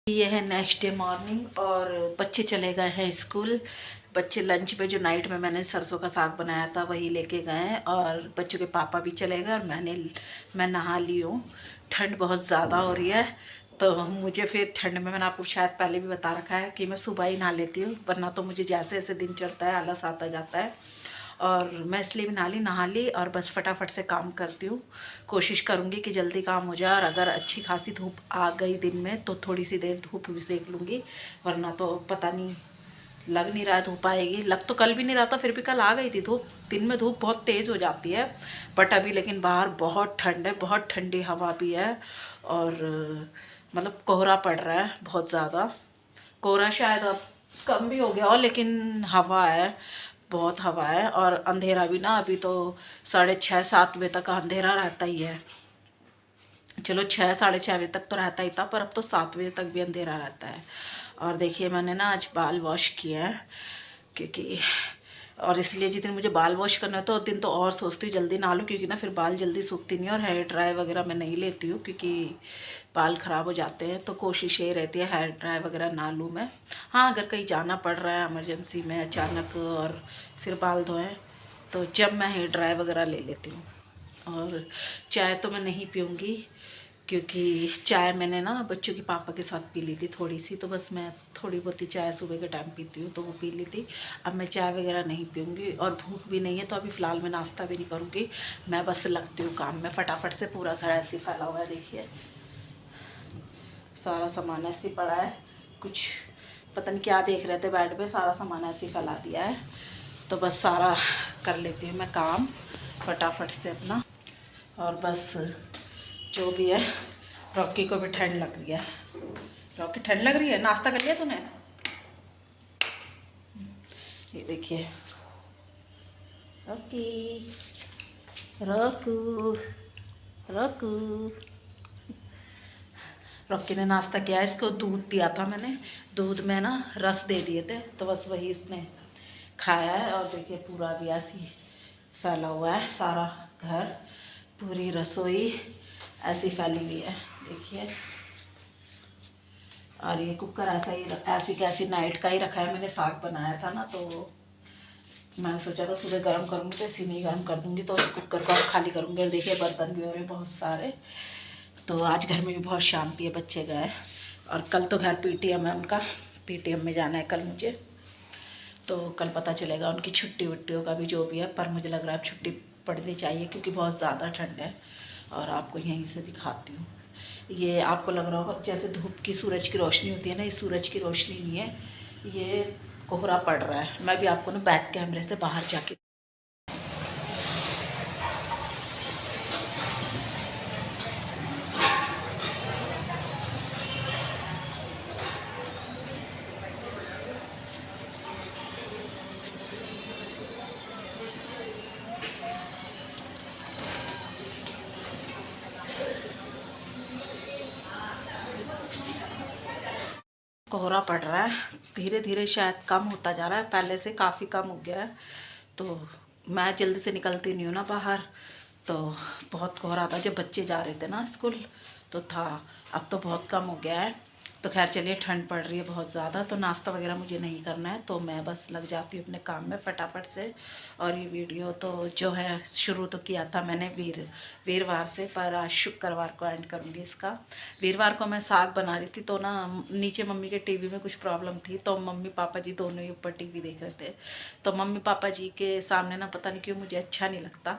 ये है next day morning और बच्चे चले गए हैं स्कूल। बच्चे लंच में जो नाइट में मैंने सरसों का साग बनाया था वही लेके गए हैं और बच्चों के पापा भी चले गए और मैं नहा ली हूँ। ठंड बहुत ज़्यादा हो रही है तो मुझे फिर ठंड में मैंने आपको शायद पहले भी बता रखा है कि मैं सुबह ही नहा लेती हूँ, वरना तो मुझे जैसे जैसे दिन चढ़ता है आलस आता जाता है। और मैं इसलिए भी नहा ली और बस फटाफट से काम करती हूँ। कोशिश करूँगी कि जल्दी काम हो जाए और अगर अच्छी खासी धूप आ गई दिन में तो थोड़ी सी देर धूप भी सेक लूँगी, वरना तो पता नहीं, लग नहीं रहा है धूप आएगी। लग तो कल भी नहीं रहा था, फिर भी कल आ गई थी धूप। दिन में धूप बहुत तेज़ हो जाती है बट अभी लेकिन बाहर बहुत ठंड है, बहुत ठंडी हवा भी है और मतलब कोहरा पड़ रहा है बहुत ज़्यादा। कोहरा शायद अब कम भी हो गया हो लेकिन हवा है, बहुत हवा है। और अंधेरा भी ना, अभी तो 6:30-7 बजे तक अंधेरा रहता ही है। चलो 6-6:30 बजे तक तो रहता ही था, पर अब तो 7 बजे तक भी अंधेरा रहता है। और देखिए मैंने ना आज बाल वॉश किए हैं क्योंकि, और इसलिए जिस दिन मुझे बाल वॉश करना है तो उस दिन तो और सोचती हूँ जल्दी नहा लूँ, क्योंकि ना फिर बाल जल्दी सूखती नहीं और हेयर ड्राई वगैरह मैं नहीं लेती हूँ क्योंकि बाल ख़राब हो जाते हैं। तो कोशिश ये रहती है हेयर ड्राई वगैरह ना लूँ मैं। हाँ, अगर कहीं जाना पड़ रहा है इमरजेंसी में अचानक और फिर बाल धोएं तो जब मैं हेयर ड्राई वगैरह ले लेती हूँ। और चाय तो मैं नहीं पीऊँगी क्योंकि चाय मैंने ना बच्चों की पापा के साथ पी ली थी थोड़ी सी, तो बस मैं थोड़ी बहुत ही चाय सुबह के टाइम पीती हूँ तो वो पी ली थी। अब मैं चाय वगैरह नहीं पीऊँगी और भूख भी नहीं है तो अभी फ़िलहाल मैं नाश्ता भी नहीं करूँगी। मैं बस लगती हूँ काम में फटाफट से। पूरा घर ऐसे फैला हुआ है, देखिए सारा सामान ऐसे पड़ा है। कुछ पता नहीं क्या देख रहे थे बेड पे, सारा सामान ऐसे फैला दिया है। तो बस सारा कर लेती हूँ मैं काम फटाफट से अपना। और बस जो भी है, रॉकी को भी ठंड लग रही है। रॉकी ठंड लग रही है, नाश्ता कर लिया तूने? ये देखिए रॉकी, रॉकू, रॉकू। रॉकी ने नाश्ता किया है। इसको दूध दिया था मैंने, दूध में ना रस दे दिए थे तो बस वही उसने खाया है। और देखिए पूरा भी ऐसी फैला हुआ है सारा घर, पूरी रसोई ऐसी फैली हुई है, देखिए। और ये कुकर ऐसा ही ऐसी कैसी नाइट का ही रखा है, मैंने साग बनाया था ना तो मैंने सोचा था सुबह गर्म करूँगी तो इसी में ही गर्म कर दूँगी। तो इस कुकर को अब खाली करूँगी। और देखिए बर्तन भी हो रहे बहुत सारे। तो आज घर में भी बहुत शांति है, बच्चे गए और कल तो घर पीटीएम है उनका, पीटीएम में जाना है कल मुझे। तो कल पता चलेगा उनकी छुट्टी वुट्टियों का भी जो भी है, पर मुझे लग रहा है अब छुट्टी पड़नी चाहिए क्योंकि बहुत ज़्यादा ठंड है। और आपको यहीं से दिखाती हूँ, ये आपको लग रहा होगा जैसे धूप की सूरज की रोशनी होती है ना, ये सूरज की रोशनी नहीं है, ये कोहरा पड़ रहा है। मैं भी आपको ना बैक कैमरे से बाहर जाके कोहरा पड़ रहा है, धीरे धीरे शायद कम होता जा रहा है, पहले से काफ़ी कम हो गया है। तो मैं जल्दी से निकलती नहीं हूँ ना बाहर, तो बहुत कोहरा था जब बच्चे जा रहे थे ना स्कूल तो था। अब तो बहुत कम हो गया है। तो खैर चलिए, ठंड पड़ रही है बहुत ज़्यादा तो नाश्ता वगैरह मुझे नहीं करना है, तो मैं बस लग जाती हूँ अपने काम में फटाफट से। और ये वीडियो तो जो है शुरू तो किया था मैंने वीरवार से, पर आज शुक्रवार को एंड करूँगी इसका। वीरवार को मैं साग बना रही थी तो ना नीचे मम्मी के टीवी में कुछ प्रॉब्लम थी तो मम्मी पापा जी दोनों ही ऊपर टीवी देख रहे थे। तो मम्मी पापा जी के सामने ना पता नहीं क्यों मुझे अच्छा नहीं लगता,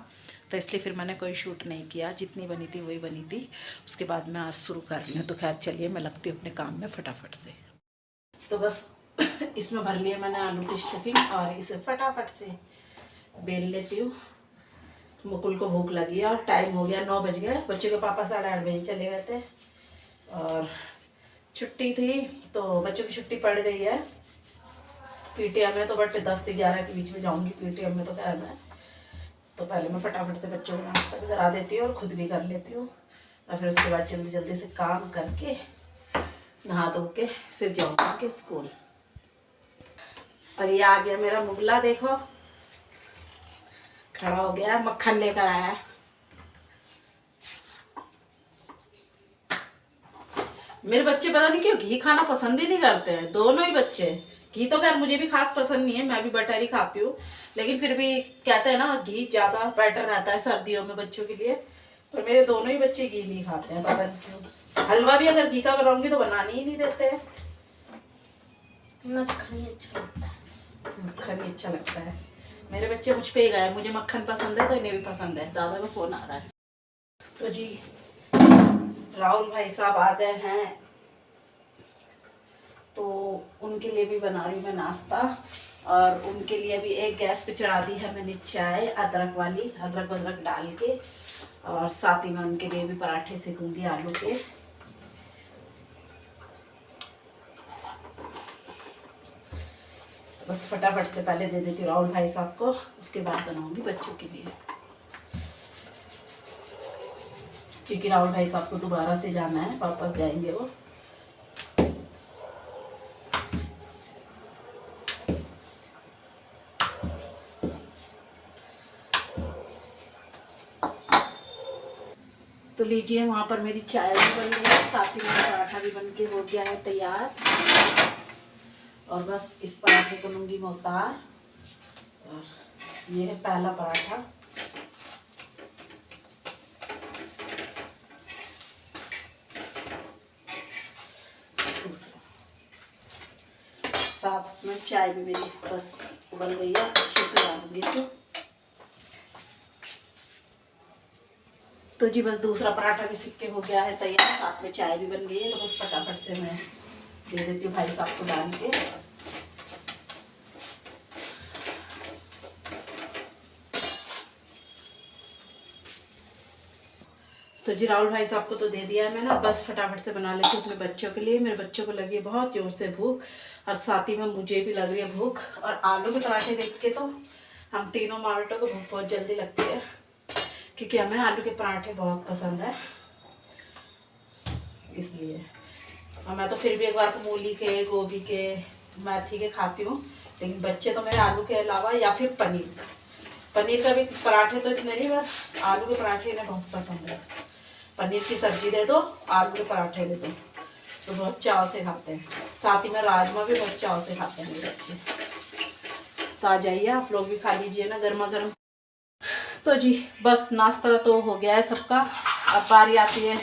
तो इसलिए फिर मैंने कोई शूट नहीं किया, जितनी बनी थी वही बनी थी। उसके बाद मैं आज शुरू कर रही हूँ। तो खैर चलिए, मैं लगती हूँ अपने काम में फटाफट से। तो बस इसमें भर लिया मैंने आलू की स्टफिंग और इसे फटाफट से बेल लेती हूँ। मुकुल को भूख लगी है और टाइम हो गया, 9 बज गए। बच्चों के पापा 8:30 बजे चले गए थे और छुट्टी थी तो बच्चों की छुट्टी पड़ गई है। पीटीएम में तो बट 10 से 11 के बीच में जाऊँगी पीटीएम में। तो खैर मैं तो पहले मैं फटाफट से बच्चों को नाश्ता भी करा देती हूँ और ख़ुद भी कर लेती हूँ और फिर उसके बाद जल्दी जल्दी से काम करके नहा धो के फिर जाऊँगी स्कूल। और ये आ गया मेरा मुगला, देखो खड़ा हो गया, मक्खन लेकर आया। मेरे बच्चे पता नहीं क्यों घी खाना पसंद ही नहीं करते हैं, दोनों ही बच्चे। घी तो खैर मुझे भी खास पसंद नहीं है, मैं भी बटर ही खाती हूँ, लेकिन फिर भी कहते हैं ना घी ज्यादा बेटर रहता है सर्दियों में बच्चों के लिए। तो मेरे दोनों ही बच्चे घी नहीं खाते हैं, पता नहीं क्यों। हलवा भी अगर घी का बनाऊंगी तो बनाने ही नहीं देते हैं। मक्खन ही अच्छा लगता है। मक्खन ही अच्छा लगता है। मेरे बच्चे मुझ पे ही गए, मुझे मक्खन पसंद है तो इन्हें भी पसंद है। दादा का फोन आ रहा है। तो जी राहुल भाई साहब आ गए हैं, तो उनके लिए भी बना रही हूँ मैं नाश्ता। और उनके लिए भी एक गैस पे चढ़ा दी है मैंने चाय, अदरक वाली, अदरक वदरक डाल के। और साथ ही में उनके लिए भी पराठे सेकूंगी आलू के। बस फटाफट से पहले दे देती हूँ राहुल भाई साहब को, उसके बाद बनाऊंगी बच्चों के लिए, क्योंकि राहुल भाई साहब को दोबारा से जाना है, वापस जाएंगे वो। तो लीजिए वहाँ पर मेरी चाय भी बन गई है, साथ ही में पराठा भी बन के हो गया है तैयार। और बस इस पराठे को लूँगी मैं उतार। और ये है पहला पराठा। दूसरा, साथ में चाय भी मेरी बस उबल गई है, अच्छे से डालूंगी इसको। तो जी बस दूसरा पराठा भी सिक के हो गया है तैयार, साथ में चाय भी बन गई है। तो बस फटाफट से मैं दे देती हूँ भाई साहब को डाल के। तो जी राहुल भाई साहब को तो दे दिया है मैंने, बस फटाफट से बना लेती हूँ अपने बच्चों के लिए। मेरे बच्चों को लगी है बहुत जोर से भूख, और साथ ही में मुझे भी लग रही है भूख। और आलू के पराठे देख के तो हम तीनों माँ बेटों को भूख बहुत जल्दी लगती है, क्योंकि हमें आलू के पराठे बहुत पसंद है इसलिए। और मैं तो फिर भी एक बार मूली के, गोभी के, मेथी के खाती हूँ, लेकिन बच्चे तो मेरे आलू के अलावा या फिर पनीर का भी पराठे तो इतने नहीं, बस आलू के पराठे इन्हें बहुत पसंद है। पनीर की सब्जी दे दो, आलू के पराठे दे दो, तो बहुत चाव से खाते हैं। साथ ही में राजमा भी बहुत चाव से खाते हैं मेरे बच्चे। तो आ जाइए आप लोग भी खा लीजिए ना गर्मा गर्म। तो जी बस नाश्ता तो हो गया है सबका, अब बारी आती है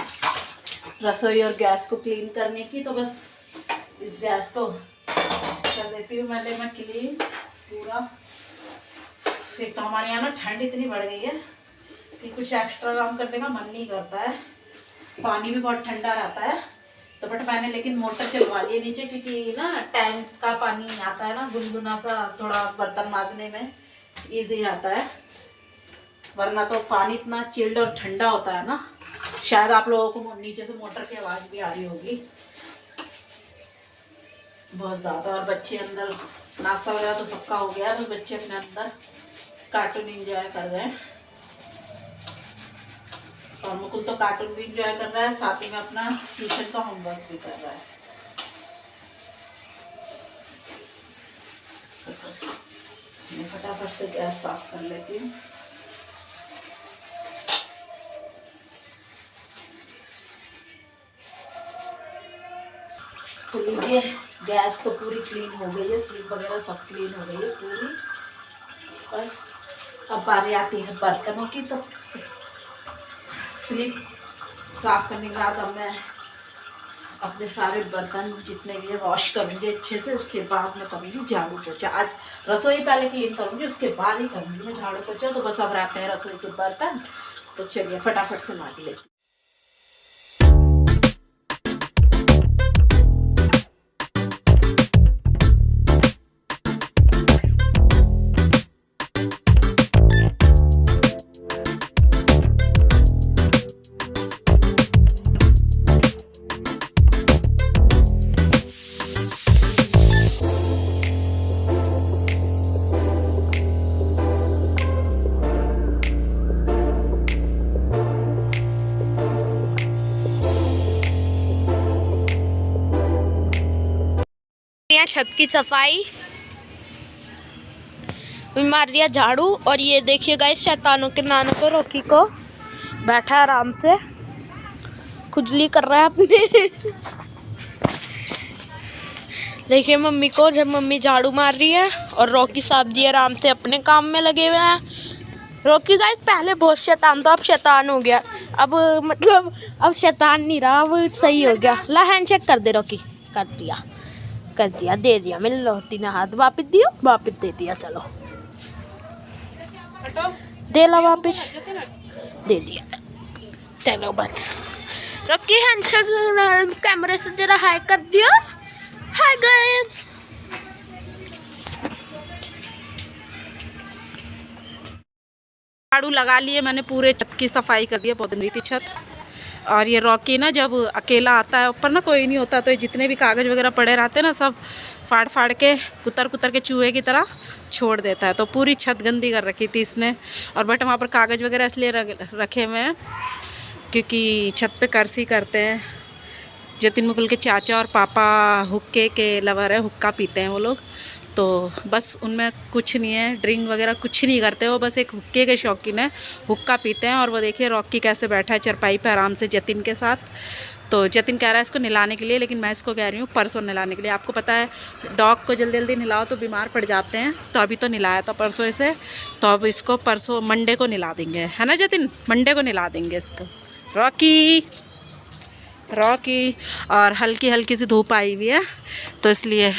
रसोई और गैस को क्लीन करने की। तो बस इस गैस को कर देती हूँ मैं क्लीन पूरा। एक तो हमारे यहाँ ना ठंड इतनी बढ़ गई है कि कुछ एक्स्ट्रा काम करने का मन नहीं करता है। पानी भी बहुत ठंडा रहता है, तो बट मैंने लेकिन मोटर चलवा ली है नीचे, क्योंकि ना टैंक का पानी आता है ना गुनगुना सा, थोड़ा बर्तन मांजने में ईजी आता है। वरना तो पानी इतना चिल्ड और ठंडा होता है ना, शायद आप लोगों को नीचे से मोटर की आवाज़ भी आ रही होगी बहुत ज़्यादा। और बच्चे अंदर, नाश्ता वगैरह तो सबका हो गया है, बस बच्चे अपने अंदर कार्टून एंजॉय कर रहे हैं। और मुकुल तो कार्टून भी एंजॉय कर रहा है, साथ ही में अपना ट्यूशन का होमवर्क भी कर रहा है। तो बस मैं फटाफट से गैस साफ कर लेती हूँ। तो लीजिए गैस तो पूरी क्लीन हो गई है, स्लिप वगैरह सब क्लीन हो गई है पूरी। बस अब बारी आती है बर्तनों की। तो स्लिप साफ करने के बाद अब मैं अपने सारे बर्तन जितने भी है वॉश करूँगी अच्छे से, उसके बाद मैं करूँगी झाड़ू पोछा। आज रसोई पहले क्लीन करूँगी, उसके बाद ही करूँगी मैं झाड़ू पोछा। तो बस अब रहते हैं रसोई के बर्तन, तो चलिए फटाफट से मांज लेती। छत की सफाई मार दिया झाड़ू। और ये देखिए गाइस, शैतानों के नाने पे रॉकी को बैठा है आराम से, खुजली कर रहा है अपने देखिए मम्मी को, जब मम्मी झाड़ू मार रही है और रॉकी साहब जी आराम से अपने काम में लगे हुए हैं। रॉकी गाइस पहले बहुत शैतान था, अब शैतान हो गया। अब मतलब अब शैतान नहीं रहा, अब सही हो गया। ला हैंड चेक कर दे रॉकी। कर दिया, कर दिया, दे दिया। मिल लो तीन हाथ, वापिस दियो, वापिस दे दिया। चलो दे ला, वापिस दे दिया। चलो बस रॉकी हैंड चेक कैमरे से जरा हाई कर दियो। हाय गाइस, झाड़ू लगा लिए मैंने, पूरे छत की सफाई कर दी है, बहुत गंदी थी छत। और ये रॉकी ना जब अकेला आता है ऊपर ना, कोई नहीं होता, तो ये जितने भी कागज़ वगैरह पड़े रहते हैं ना, सब फाड़ फाड़ के कुतर कुतर के चूहे की तरह छोड़ देता है। तो पूरी छत गंदी कर रखी थी इसने। और बट वहाँ पर कागज़ वगैरह इसलिए रखे हुए हैं क्योंकि छत पे कर्सी करते हैं। जतिन मुकुल के चाचा और पापा हुक्के के लवर है, हुक्का पीते हैं वो लोग। तो बस उनमें कुछ नहीं है, ड्रिंक वगैरह कुछ नहीं करते वो, बस एक हुक्के के शौकीन है, हुक्का पीते हैं। और वो देखिए रॉकी कैसे बैठा है चरपाई पे आराम से जतिन के साथ। तो जतिन कह रहा है इसको नहलाने के लिए, लेकिन मैं इसको कह रही हूँ परसों नहलाने के लिए। आपको पता है डॉग को जल्दी जल्दी नहलाओ तो बीमार पड़ जाते हैं, तो अभी तो नहलाया था परसों इसे, तो अब इसको परसों मंडे को नहला देंगे, है ना जतिन? मंडे को नहला देंगे इसको। रॉकी और हल्की हल्की सी धूप आई हुई है, तो इसलिए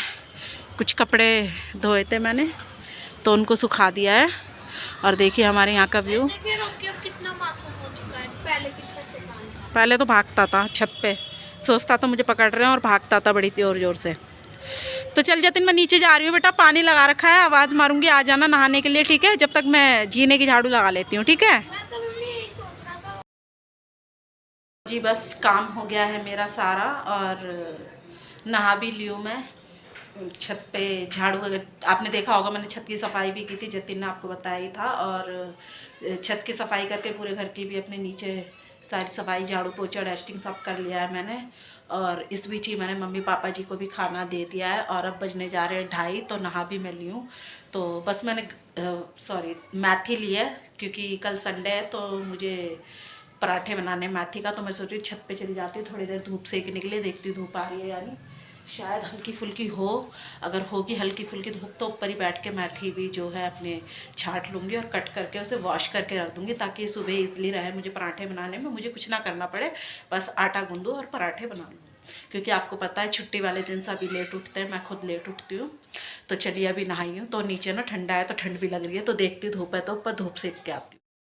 कुछ कपड़े धोए थे मैंने, तो उनको सुखा दिया है। और देखिए हमारे यहाँ का व्यू। कितना मासूम हो चुका है, पहले कितना शैतान था। पहले तो भागता था छत पे, सोचता तो मुझे पकड़ रहे हैं, और भागता था बड़ी जोर जोर से। तो चल जतिन मैं नीचे जा रही हूँ बेटा, पानी लगा रखा है, आवाज़ मारूंगी, आ जाना नहाने के लिए, ठीक है? जब तक मैं जीने की झाड़ू लगा लेती हूँ, ठीक है जी? बस काम हो गया है मेरा सारा, और नहा भी ली हूँ मैं। छत पे झाड़ू वगैरह आपने देखा होगा, मैंने छत की सफाई भी की थी, जतिन ने आपको बताया ही था। और छत की सफाई करके पूरे घर की भी, अपने नीचे सारी सफाई, झाड़ू पोछा डस्टिंग सब कर लिया है मैंने। और इस बीच ही मैंने मम्मी पापा जी को भी खाना दे दिया है, और अब बजने जा रहे हैं 2:30, तो नहा भी मैं ली हूँ। तो बस मैंने मेथी ली है, क्योंकि कल संडे है, तो मुझे पराठे बनाने मेथी का। तो मैं सोच रही हूँ छत पे चली जाती हूँ थोड़ी देर धूप सेकने के लिए, देखती हूँ धूप आ रही है यानी शायद हल्की फुल्की हो। अगर होगी हल्की फुल्की धूप तो ऊपर ही बैठ के मेथी भी जो है अपने छाट लूँगी और कट करके उसे वॉश करके रख दूँगी, ताकि सुबह इजली रहे मुझे पराठे बनाने में, मुझे कुछ ना करना पड़े, बस आटा गूँदूँ और पराठे बना लूँ। क्योंकि आपको पता है छुट्टी वाले दिन सभी लेट उठते हैं, मैं खुद लेट उठती हूँ। तो चलिए अभी नहाई हूँ, तो नीचे ना ठंडा है, तो ठंड भी लग रही है, तो देखती हूँ धूप है तो ऊपर धूप सेक के आती हूँ।